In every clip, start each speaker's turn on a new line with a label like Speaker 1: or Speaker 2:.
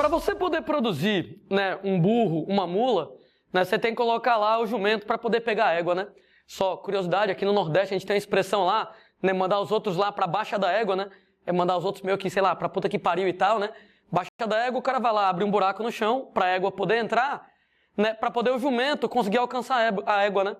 Speaker 1: Para você poder produzir, né, um burro, uma mula, né, você tem que colocar lá o jumento para poder pegar a égua, né? Só curiosidade, aqui no Nordeste a gente tem a expressão lá, né, mandar os outros lá para baixa da égua, né? É mandar os outros meio que, sei lá, pra puta que pariu e tal, né? Baixa da égua, o cara vai lá, abre um buraco no chão para a égua poder entrar, né, para poder o jumento conseguir alcançar a égua, né?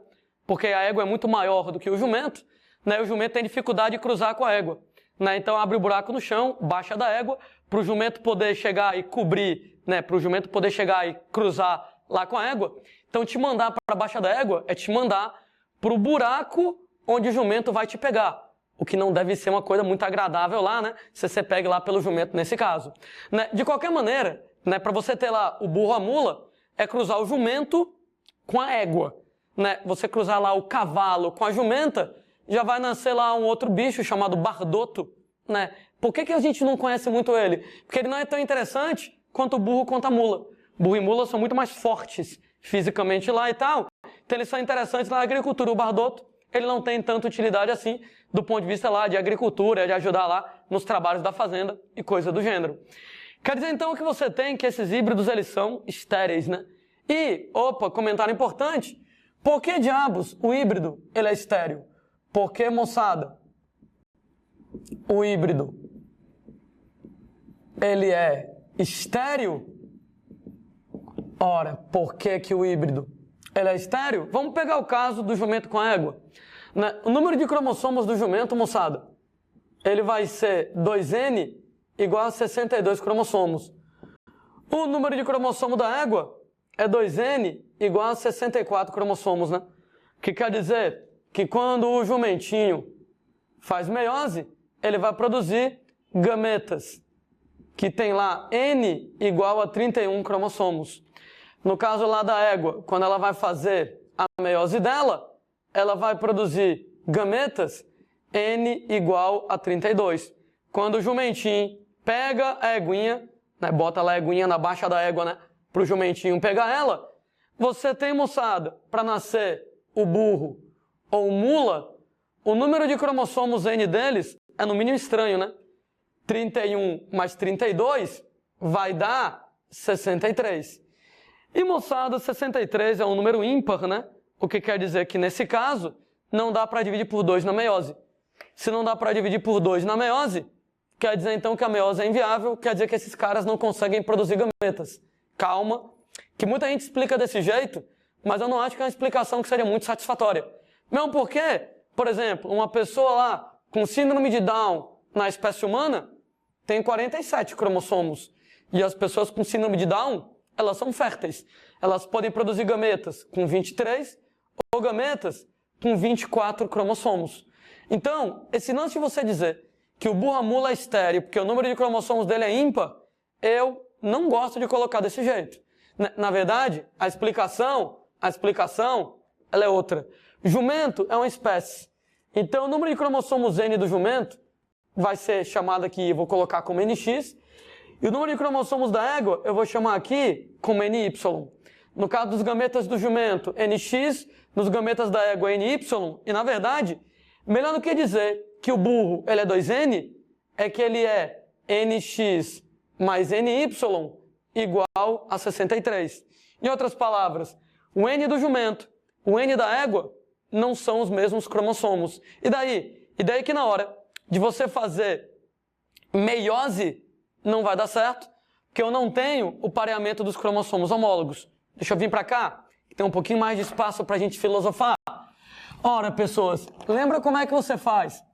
Speaker 1: Porque a égua é muito maior do que o jumento, né? O jumento tem dificuldade de cruzar com a égua, né? Então abre o buraco no chão, baixa da égua, para o jumento poder chegar e cobrir, né? Para o jumento poder chegar e cruzar lá com a égua. Então te mandar para baixa da égua é te mandar para o buraco onde o jumento vai te pegar. O que não deve ser uma coisa muito agradável lá, né? Se você pega lá pelo jumento nesse caso, né? De qualquer maneira, né? Para você ter lá o burro, a mula, é cruzar o jumento com a égua, né? Você cruzar lá o cavalo com a jumenta, já vai nascer lá um outro bicho chamado bardoto, né? Por que a gente não conhece muito ele? Porque ele não é tão interessante quanto o burro, quanto a mula. Burro e mula são muito mais fortes fisicamente lá e tal, então eles são interessantes na agricultura. O bardoto, ele não tem tanta utilidade assim do ponto de vista lá de agricultura, de ajudar lá nos trabalhos da fazenda e coisa do gênero. Quer dizer então que você tem que esses híbridos eles são estéreis, né? E, comentário importante, por que diabos o híbrido ele é estéril? Porque, moçada, o híbrido ele é estéril? Ora, por que o híbrido ele é estéril? Vamos pegar o caso do jumento com a égua, né? O número de cromossomos do jumento, moçada, ele vai ser 2N igual a 62 cromossomos. O número de cromossomo da égua é 2N igual a 64 cromossomos, né? Que quer dizer que quando o jumentinho faz meiose, ele vai produzir gametas, que tem lá N igual a 31 cromossomos. No caso lá da égua, quando ela vai fazer a meiose dela, ela vai produzir gametas N igual a 32. Quando o jumentinho pega a eguinha, né, bota lá a eguinha na baixa da égua, né, para o jumentinho pegar ela, você tem, moçada, para nascer o burro ou mula, o número de cromossomos N deles é no mínimo estranho, né? 31 mais 32 vai dar 63. E, moçada, 63 é um número ímpar, né? O que quer dizer que, nesse caso, não dá para dividir por 2 na meiose. Se não dá para dividir por 2 na meiose, quer dizer, então, que a meiose é inviável, quer dizer que esses caras não conseguem produzir gametas. Calma, que muita gente explica desse jeito, mas eu não acho que é uma explicação que seria muito satisfatória. Mesmo porque, por exemplo, uma pessoa lá com síndrome de Down na espécie humana tem 47 cromossomos. E as pessoas com síndrome de Down, elas são férteis. Elas podem produzir gametas com 23 ou gametas com 24 cromossomos. Então, esse lance de você dizer que o burro a mula é estéril porque o número de cromossomos dele é ímpar, eu não gosto de colocar desse jeito. Na verdade, a explicação, ela é outra. Jumento é uma espécie. Então, o número de cromossomos N do jumento vai ser chamado aqui, eu vou colocar como NX, e o número de cromossomos da égua eu vou chamar aqui como NY. No caso dos gametas do jumento, NX, nos gametas da égua, NY, e na verdade, melhor do que dizer que o burro ele é 2N, é que ele é NX mais NY igual a 63. Em outras palavras, o N do jumento, o N da égua, não são os mesmos cromossomos. E daí? E daí que na hora de você fazer meiose, não vai dar certo, porque eu não tenho o pareamento dos cromossomos homólogos. Deixa eu vir para cá, que tem um pouquinho mais de espaço para a gente filosofar. Ora, pessoas, lembra como é que você faz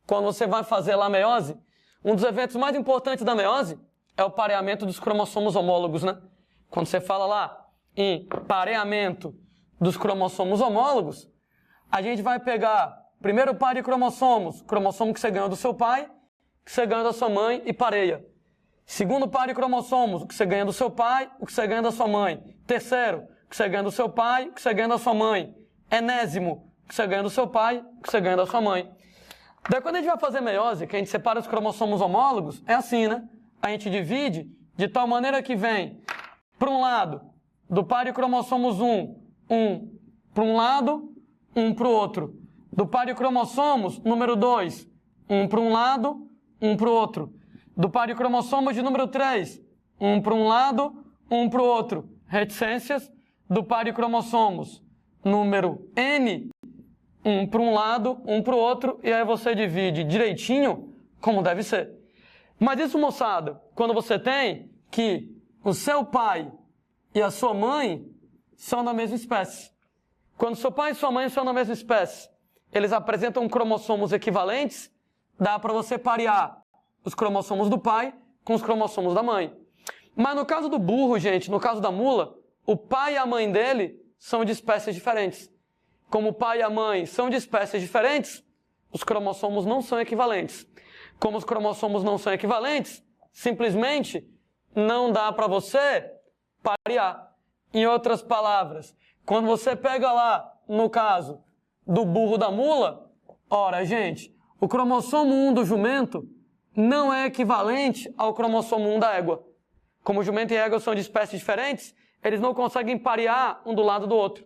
Speaker 1: quando você vai fazer lá a meiose? Um dos eventos mais importantes da meiose é o pareamento dos cromossomos homólogos, né? Quando você fala lá em pareamento dos cromossomos homólogos, a gente vai pegar primeiro par de cromossomos, cromossomo que você ganhou do seu pai, que você ganhou da sua mãe e pareia. Segundo par de cromossomos, o que você ganha do seu pai, o que você ganha da sua mãe. Terceiro, o que você ganha do seu pai, o que você ganha da sua mãe. Enésimo, o que você ganha do seu pai, o que você ganha da sua mãe. Daí quando a gente vai fazer meiose, que a gente separa os cromossomos homólogos, é assim, né? A gente divide de tal maneira que vem, para um lado, do par de cromossomos 1 para um lado, 1 para o outro. Do par de cromossomos, número 2, 1 para um lado, 1 para o outro. Do par de cromossomos de número 3, um para um lado, um para o outro. Reticências do par de cromossomos. Número N, um para um lado, um para o outro, e aí você divide direitinho como deve ser. Mas isso, moçada, quando você tem que o seu pai e a sua mãe são da mesma espécie. Quando seu pai e sua mãe são da mesma espécie, eles apresentam cromossomos equivalentes, dá para você parear os cromossomos do pai com os cromossomos da mãe. Mas no caso do burro, gente, no caso da mula, o pai e a mãe dele são de espécies diferentes. Como o pai e a mãe são de espécies diferentes, os cromossomos não são equivalentes. Como os cromossomos não são equivalentes, simplesmente não dá para você parear. Em outras palavras, quando você pega lá, no caso do burro da mula, ora, gente, o cromossomo 1 do jumento não é equivalente ao cromossomo 1 da égua. Como o jumento e a égua são de espécies diferentes, eles não conseguem parear um do lado do outro.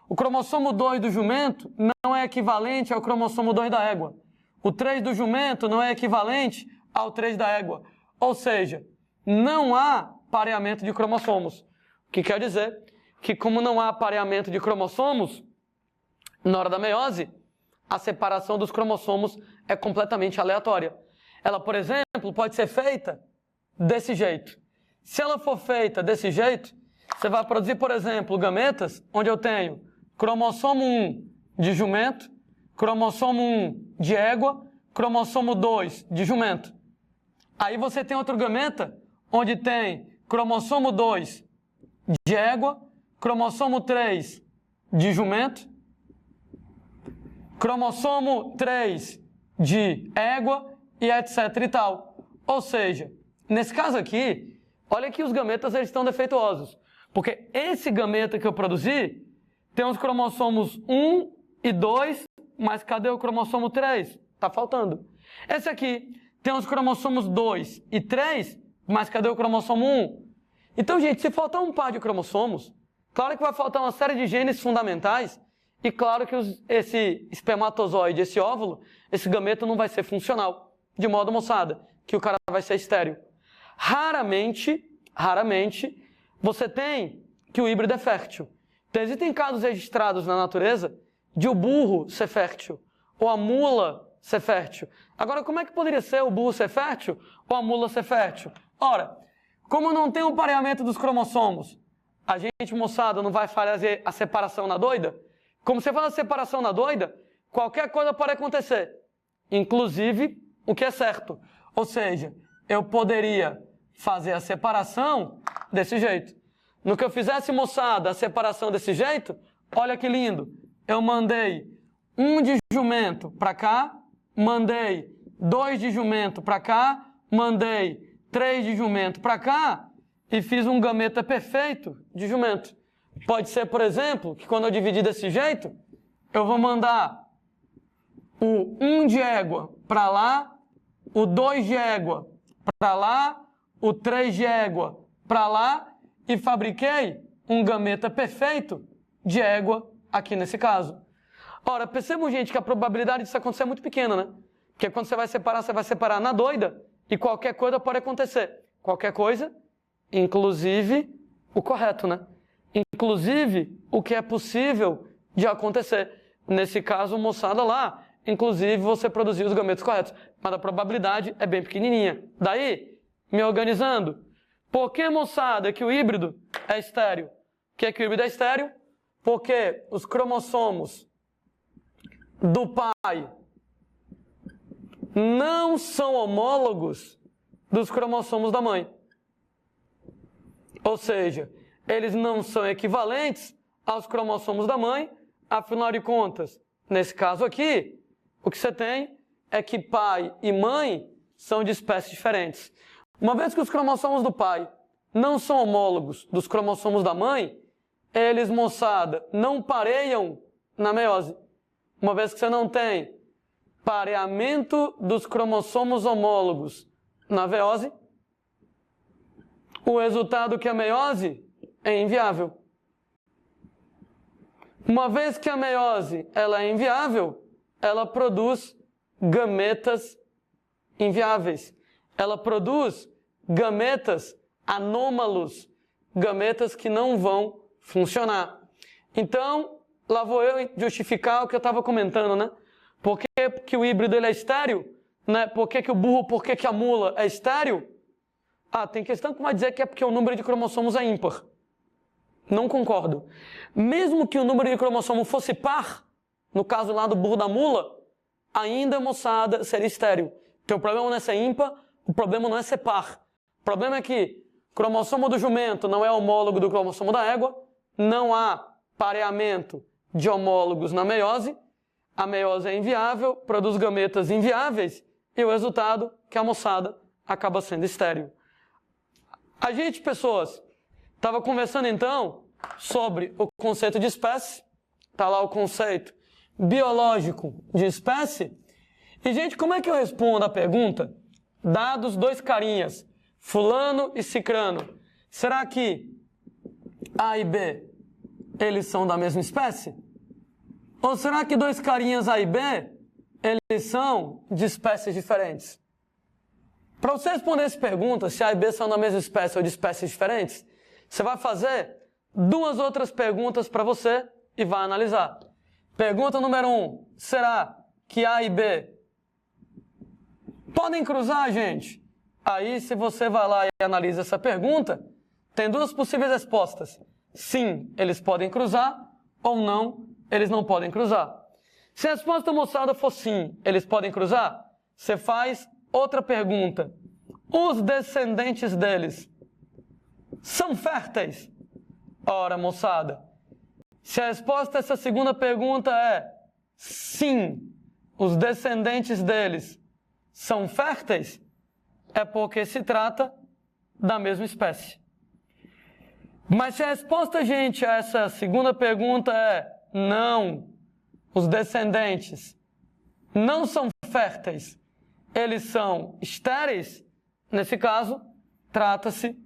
Speaker 1: O cromossomo 2 do jumento não é equivalente ao cromossomo 2 da égua. O 3 do jumento não é equivalente ao 3 da égua. Ou seja, não há pareamento de cromossomos. O que quer dizer que, como não há pareamento de cromossomos, na hora da meiose, a separação dos cromossomos é completamente aleatória. Ela, por exemplo, pode ser feita desse jeito. Se ela for feita desse jeito, você vai produzir, por exemplo, gametas, onde eu tenho cromossomo 1 de jumento, cromossomo 1 de égua, cromossomo 2 de jumento. Aí você tem outro gameta, onde tem cromossomo 2 de égua, cromossomo 3 de jumento, cromossomo 3 de égua e etc e tal. Ou seja, nesse caso aqui, olha que os gametas eles estão defeituosos. Porque esse gameta que eu produzi tem os cromossomos 1 e 2, mas cadê o cromossomo 3? Tá faltando. Esse aqui tem os cromossomos 2 e 3, mas cadê o cromossomo 1? Então, gente, se faltar um par de cromossomos, claro que vai faltar uma série de genes fundamentais e claro que esse espermatozoide, esse óvulo, esse gameta não vai ser funcional. De modo, moçada, que o cara vai ser estéril. Raramente, você tem que o híbrido é fértil. Então, existem casos registrados na natureza de o burro ser fértil, ou a mula ser fértil. Agora, como é que poderia ser o burro ser fértil, ou a mula ser fértil? Ora, como não tem um pareamento dos cromossomos, a gente, moçada, não vai fazer a separação na doida? Como você faz a separação na doida, qualquer coisa pode acontecer, inclusive o que é certo. Ou seja, eu poderia fazer a separação desse jeito. No que eu fizesse, moçada, a separação desse jeito, olha que lindo. Eu mandei 1 de jumento para cá, mandei 2 de jumento para cá, mandei 3 de jumento para cá e fiz um gameta perfeito de jumento. Pode ser, por exemplo, que quando eu dividir desse jeito, eu vou mandar o 1 de égua para lá, o 2 de égua para lá, o 3 de égua para lá e fabriquei um gameta perfeito de égua aqui nesse caso. Ora, percebam, gente, que a probabilidade disso acontecer é muito pequena, né? Porque quando você vai separar na doida e qualquer coisa pode acontecer. Qualquer coisa, inclusive o correto, né? Inclusive o que é possível de acontecer. Nesse caso, moçada lá, inclusive você produzir os gametas corretos. Mas a probabilidade é bem pequenininha. Daí, me organizando, por que, moçada, que o híbrido é estéril? Por que o híbrido é estéril? Porque os cromossomos do pai não são homólogos dos cromossomos da mãe. Ou seja, eles não são equivalentes aos cromossomos da mãe, afinal de contas, nesse caso aqui, o que você tem é que pai e mãe são de espécies diferentes. Uma vez que os cromossomos do pai não são homólogos dos cromossomos da mãe, eles, moçada, não pareiam na meiose. Uma vez que você não tem pareamento dos cromossomos homólogos na meiose, o resultado que é a meiose é inviável. Uma vez que a meiose ela é inviável, ela produz gametas inviáveis. Ela produz gametas anômalos, gametas que não vão funcionar. Então, lá vou eu justificar o que eu estava comentando, né? Por que o híbrido ele é estéril? Né? Por que o burro, por que a mula é estéril? Tem questão que vai dizer que é porque o número de cromossomos é ímpar. Não concordo. Mesmo que o número de cromossomo fosse par, no caso lá do burro da mula, ainda, moçada, seria estéril. Então o problema não é ser ímpar, o problema não é ser par. O problema é que o cromossomo do jumento não é homólogo do cromossomo da égua, não há pareamento de homólogos na meiose, a meiose é inviável, produz gametas inviáveis, e o resultado é que a moçada acaba sendo estéril. A gente, pessoas, estava conversando então sobre o conceito de espécie, está lá o conceito biológico de espécie, e gente, como é que eu respondo a pergunta? Dados dois carinhas, fulano e cicrano, será que A e B, eles são da mesma espécie? Ou será que dois carinhas A e B, eles são de espécies diferentes? Para você responder essa pergunta, se A e B são da mesma espécie ou de espécies diferentes, você vai fazer duas outras perguntas para você e vai analisar. Pergunta número 1, será que A e B podem cruzar, gente? Aí, se você vai lá e analisa essa pergunta, tem duas possíveis respostas. Sim, eles podem cruzar, ou não, eles não podem cruzar. Se a resposta, moçada, for sim, eles podem cruzar, você faz outra pergunta. Os descendentes deles são férteis? Ora, moçada, se a resposta a essa segunda pergunta é sim, os descendentes deles são férteis, é porque se trata da mesma espécie. Mas se a resposta, gente, a essa segunda pergunta é não, os descendentes não são férteis, eles são estéreis, nesse caso, trata-se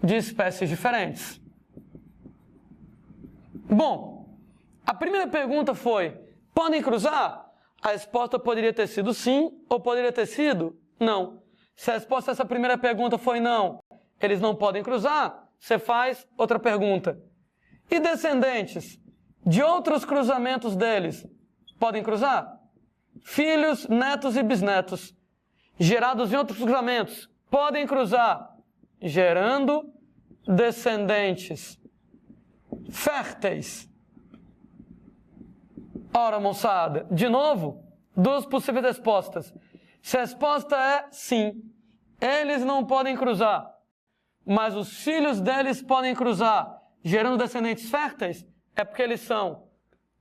Speaker 1: de espécies diferentes. Bom, a primeira pergunta foi, podem cruzar? A resposta poderia ter sido sim ou poderia ter sido não. Se a resposta a essa primeira pergunta foi não, eles não podem cruzar, você faz outra pergunta. E descendentes de outros cruzamentos deles podem cruzar? Filhos, netos e bisnetos, gerados em outros cruzamentos, podem cruzar, gerando descendentes férteis. Ora, moçada, de novo, duas possíveis respostas. Se a resposta é sim, eles não podem cruzar, mas os filhos deles podem cruzar, gerando descendentes férteis, é porque eles são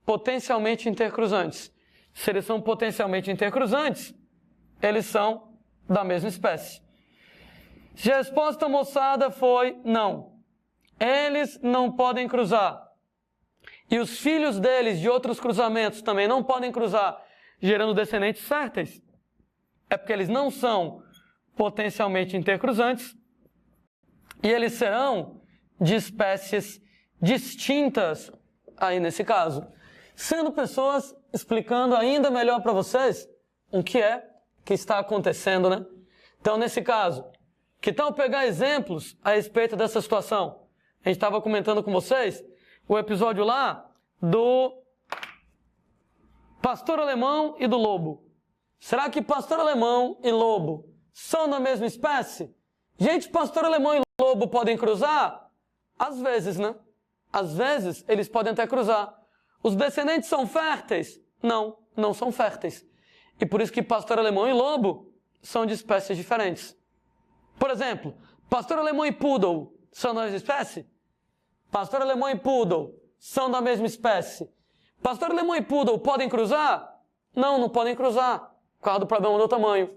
Speaker 1: potencialmente intercruzantes. Se eles são potencialmente intercruzantes, eles são da mesma espécie. Se a resposta, moçada, foi não, eles não podem cruzar, e os filhos deles de outros cruzamentos também não podem cruzar, gerando descendentes férteis, é porque eles não são potencialmente intercruzantes e eles serão de espécies distintas aí nesse caso. Sendo pessoas explicando ainda melhor para vocês o que é que está acontecendo, né? Então, nesse caso, que tal pegar exemplos a respeito dessa situação? A gente estava comentando com vocês o episódio lá do pastor alemão e do lobo. Será que pastor alemão e lobo são da mesma espécie? Gente, pastor alemão e lobo podem cruzar? Às vezes, né? Às vezes, eles podem até cruzar. Os descendentes são férteis? Não, não são férteis. E por isso que pastor alemão e lobo são de espécies diferentes. Por exemplo, pastor alemão e poodle são da mesma espécie? Pastor alemão e poodle são da mesma espécie. Pastor alemão e poodle podem cruzar? Não, não podem cruzar, por causa do problema do tamanho.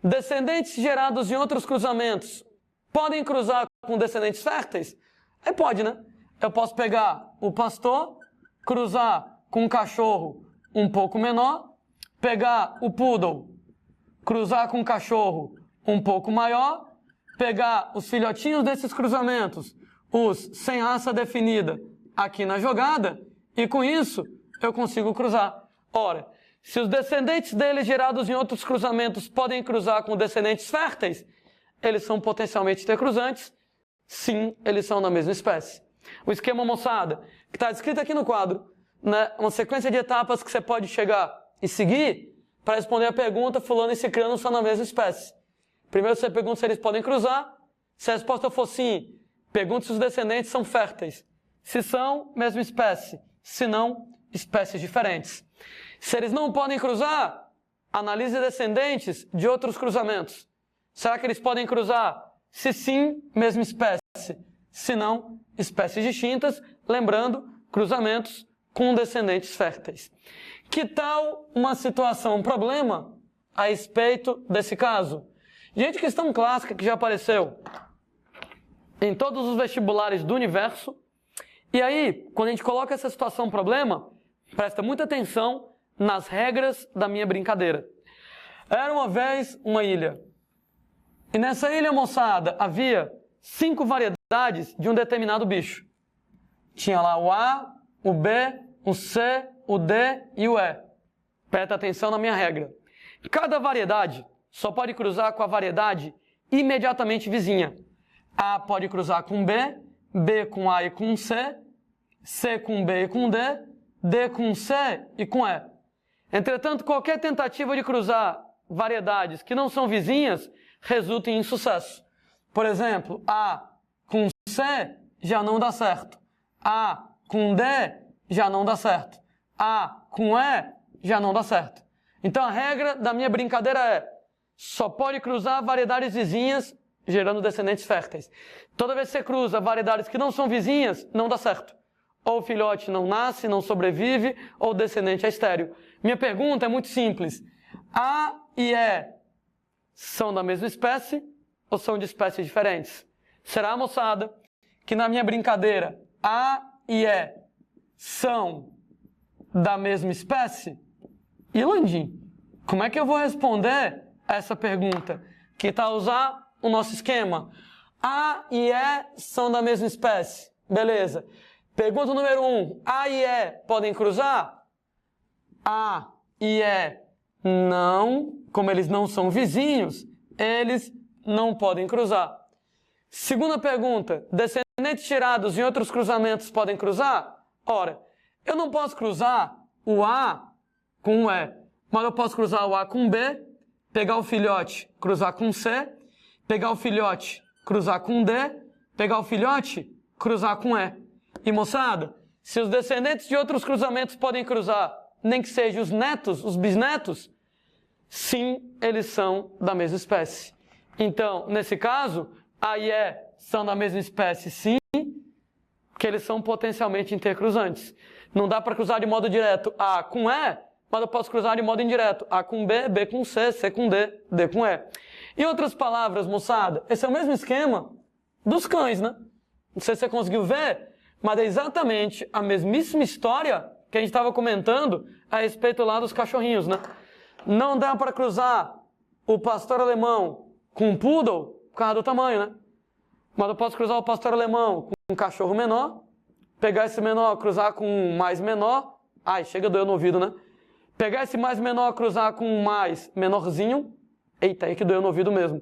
Speaker 1: Descendentes gerados em outros cruzamentos podem cruzar com descendentes férteis? Aí pode, né? Eu posso pegar o pastor, cruzar com um cachorro um pouco menor, pegar o poodle, cruzar com um cachorro um pouco maior, pegar os filhotinhos desses cruzamentos, os sem raça definida, aqui na jogada, e com isso eu consigo cruzar. Ora, se os descendentes deles gerados em outros cruzamentos podem cruzar com descendentes férteis, eles são potencialmente intercruzantes, sim, eles são da mesma espécie. O esquema, moçada, que está descrito aqui no quadro, né, uma sequência de etapas que você pode chegar e seguir para responder a pergunta fulano e cicrano são da mesma espécie. Primeiro você pergunta se eles podem cruzar. Se a resposta for sim, pergunta se os descendentes são férteis. Se são, mesma espécie. Se não, espécies diferentes. Se eles não podem cruzar, analise descendentes de outros cruzamentos. Será que eles podem cruzar? Se sim, mesma espécie. Se não, espécies distintas, lembrando, cruzamentos com descendentes férteis. Que tal uma situação, um problema a respeito desse caso? Gente, questão clássica que já apareceu em todos os vestibulares do universo. E aí, quando a gente coloca essa situação problema, presta muita atenção nas regras da minha brincadeira. Era uma vez uma ilha. E nessa ilha, moçada, havia 5 variedades de um determinado bicho. Tinha lá o A, o B, o C, o D e o E. Presta atenção na minha regra. Cada variedade só pode cruzar com a variedade imediatamente vizinha. A pode cruzar com B, B com A e com C, C com B e com D, D com C e com E. Entretanto, qualquer tentativa de cruzar variedades que não são vizinhas resulta em insucesso. Por exemplo, A com C já não dá certo. A com D já não dá certo. A com E já não dá certo. Então a regra da minha brincadeira é: só pode cruzar variedades vizinhas, gerando descendentes férteis. Toda vez que você cruza variedades que não são vizinhas, não dá certo. Ou o filhote não nasce, não sobrevive, ou o descendente é estéril. Minha pergunta é muito simples. A e E são da mesma espécie ou são de espécies diferentes? Será, moçada, que na minha brincadeira A e E são da mesma espécie? E Landim, como é que eu vou responder essa pergunta? Que tal usar o nosso esquema? A e E são da mesma espécie. Beleza. Pergunta número 1. A e E podem cruzar? A e E não. Como eles não são vizinhos, eles não podem cruzar. Segunda pergunta. Descendentes tirados em outros cruzamentos podem cruzar? Ora, eu não posso cruzar o A com o E, mas eu posso cruzar o A com B, pegar o filhote, cruzar com C, pegar o filhote, cruzar com D, pegar o filhote, cruzar com E. E, moçada, se os descendentes de outros cruzamentos podem cruzar, nem que sejam os netos, os bisnetos, sim, eles são da mesma espécie. Então, nesse caso, A e E são da mesma espécie, sim, porque eles são potencialmente intercruzantes. Não dá para cruzar de modo direto A com E, mas eu posso cruzar de modo indireto A com B, B com C, C com D, D com E. Em outras palavras, moçada, esse é o mesmo esquema dos cães, né? Não sei se você conseguiu ver, mas é exatamente a mesmíssima história que a gente estava comentando a respeito lá dos cachorrinhos, né? Não dá para cruzar o pastor alemão com um poodle por causa do tamanho, né? Mas eu posso cruzar o pastor alemão com um cachorro menor, pegar esse menor, cruzar com um mais menor. Ai, chega a doer no ouvido, né? Pegar esse mais menor, cruzar com um mais menorzinho. Eita, aí que doeu no ouvido mesmo.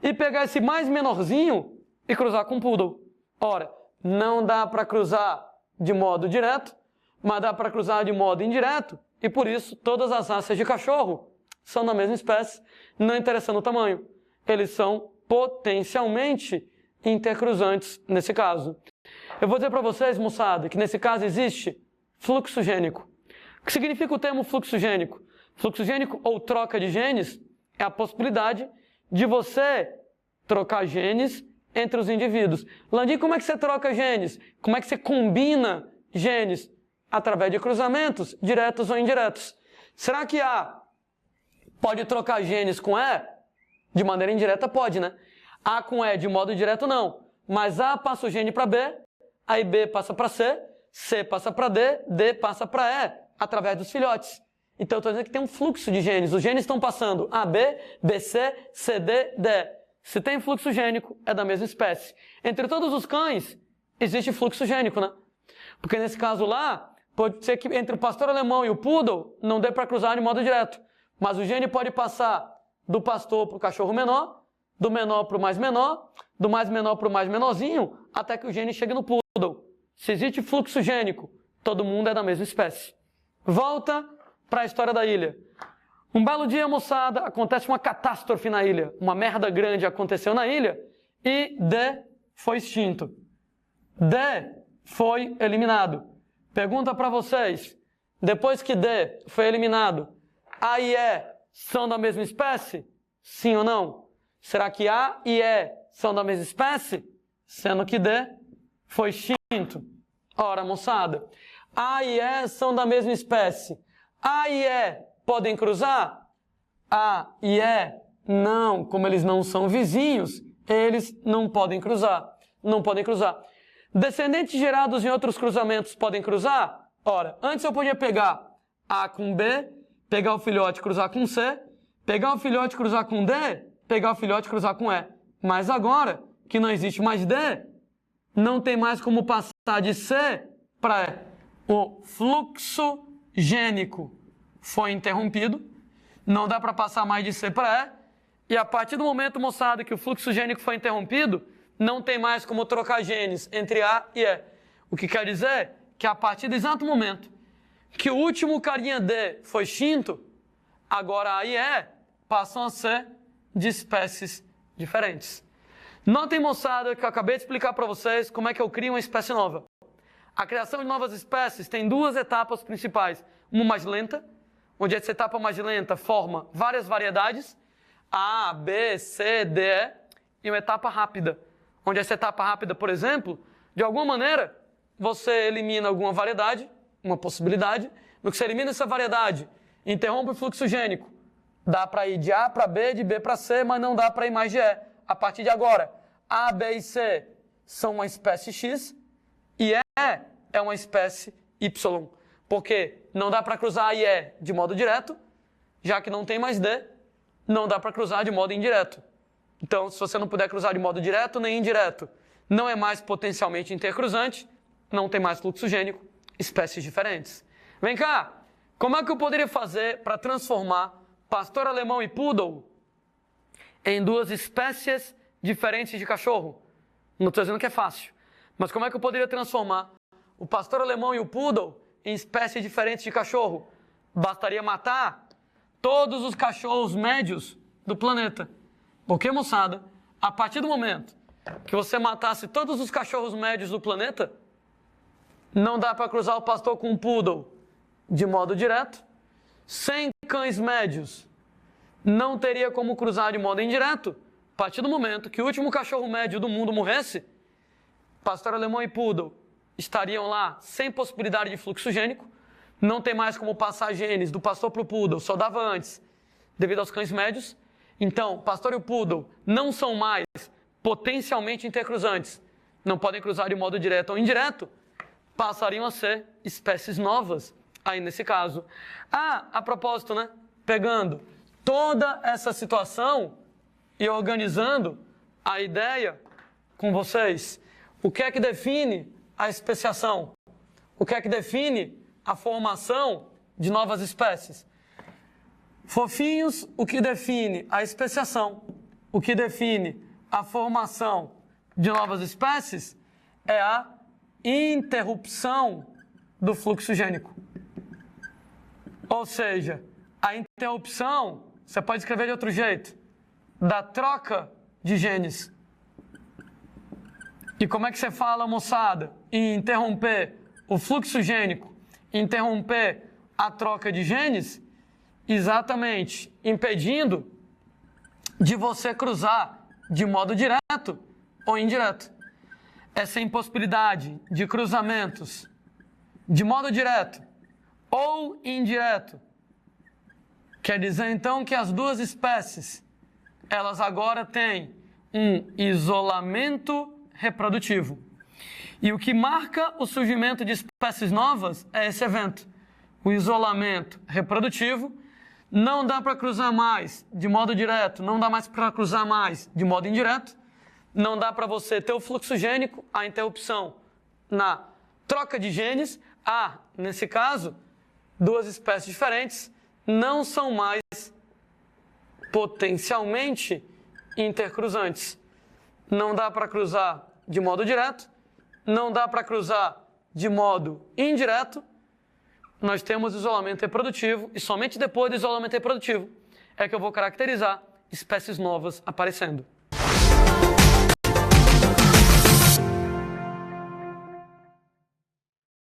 Speaker 1: E pegar esse mais menorzinho e cruzar com um poodle. Ora, não dá para cruzar de modo direto, mas dá para cruzar de modo indireto. E por isso, todas as raças de cachorro são da mesma espécie, não interessando o tamanho. Eles são potencialmente intercruzantes nesse caso. Eu vou dizer para vocês, moçada, que nesse caso existe fluxo gênico. O que significa o termo fluxo gênico? Fluxo gênico ou troca de genes é a possibilidade de você trocar genes entre os indivíduos. Landim, como é que você troca genes? Como é que você combina genes? Através de cruzamentos, diretos ou indiretos. Será que A pode trocar genes com E? De maneira indireta pode, né? A com E de modo direto não. Mas A passa o gene para B, aí B passa para C, C passa para D, D passa para E, através dos filhotes. Então eu estou dizendo que tem um fluxo de genes. Os genes estão passando AB, BC, CD, D. Se tem fluxo gênico, é da mesma espécie. Entre todos os cães, existe fluxo gênico, né? Porque nesse caso lá, pode ser que entre o pastor alemão e o poodle não dê para cruzar de modo direto. Mas o gene pode passar do pastor para o cachorro menor, do menor para o mais menor, do mais menor para o mais menorzinho, até que o gene chegue no poodle. Se existe fluxo gênico, todo mundo é da mesma espécie. Volta para a história da ilha. Um belo dia, moçada, acontece uma catástrofe na ilha. Uma merda grande aconteceu na ilha e D foi extinto. D foi eliminado. Pergunta para vocês, depois que D foi eliminado, A e E são da mesma espécie? Sim ou não? Será que A e E são da mesma espécie? Sendo que D foi extinto. Ora, moçada, A e E são da mesma espécie. A e E podem cruzar? A e E não. Como eles não são vizinhos, eles não podem cruzar. Não podem cruzar. Descendentes gerados em outros cruzamentos podem cruzar? Ora, antes eu podia pegar A com B, pegar o filhote e cruzar com C, pegar o filhote e cruzar com D, pegar o filhote e cruzar com E. Mas agora, que não existe mais D, não tem mais como passar de C para E. O fluxo gênico foi interrompido, não dá para passar mais de C para E, e a partir do momento, moçada, que o fluxo gênico foi interrompido, não tem mais como trocar genes entre A e E. O que quer dizer que a partir do exato momento que o último carinha D foi extinto, agora A e E passam a ser de espécies diferentes. Notem, moçada, que eu acabei de explicar para vocês como é que eu crio uma espécie nova. A criação de novas espécies tem duas etapas principais. Uma mais lenta, onde essa etapa mais lenta forma várias variedades, A, B, C, D, E, e uma etapa rápida, onde essa etapa rápida, por exemplo, de alguma maneira, você elimina alguma variedade, uma possibilidade, no que você elimina essa variedade, interrompe o fluxo gênico. Dá para ir de A para B, de B para C, mas não dá para ir mais de E. A partir de agora, A, B e C são uma espécie X e E é uma espécie Y. Porque não dá para cruzar A e E de modo direto, já que não tem mais D, não dá para cruzar de modo indireto. Então, se você não puder cruzar de modo direto nem indireto, não é mais potencialmente intercruzante, não tem mais fluxo gênico, espécies diferentes. Vem cá, como é que eu poderia fazer para transformar pastor alemão e poodle em duas espécies diferentes de cachorro? Não estou dizendo que é fácil, mas como é que eu poderia transformar o pastor alemão e o poodle em espécies diferentes de cachorro? Bastaria matar todos os cachorros médios do planeta. Porque, moçada, a partir do momento que você matasse todos os cachorros médios do planeta, não dá para cruzar o pastor com um poodle de modo direto. 100 cães médios não teria como cruzar de modo indireto. A partir do momento que o último cachorro médio do mundo morresse, pastor alemão e poodle estariam lá sem possibilidade de fluxo gênico, não tem mais como passar genes do pastor para o poodle, só dava antes, devido aos cães médios. Então, pastor e o poodle não são mais potencialmente intercruzantes, não podem cruzar de modo direto ou indireto, passariam a ser espécies novas, aí nesse caso. A propósito, né? Pegando toda essa situação e organizando a ideia com vocês, o que é que define a especiação? O que é que define a formação de novas espécies? Fofinhos, o que define a especiação, o que define a formação de novas espécies é a interrupção do fluxo gênico. Ou seja, a interrupção, você pode escrever de outro jeito, da troca de genes. E como é que você fala, moçada, em interromper o fluxo gênico, interromper a troca de genes? Exatamente, impedindo de você cruzar de modo direto ou indireto. Essa impossibilidade de cruzamentos de modo direto ou indireto quer dizer então que as duas espécies, elas agora têm um isolamento reprodutivo. E o que marca o surgimento de espécies novas é esse evento, o isolamento reprodutivo. Não dá para cruzar mais de modo direto, não dá mais para cruzar mais de modo indireto, não dá para você ter o fluxo gênico, a interrupção na troca de genes. Nesse caso, duas espécies diferentes não são mais potencialmente intercruzantes. não dá para cruzar de modo direto, não dá para cruzar de modo indireto, nós temos isolamento reprodutivo e somente depois do isolamento reprodutivo é que eu vou caracterizar espécies novas aparecendo.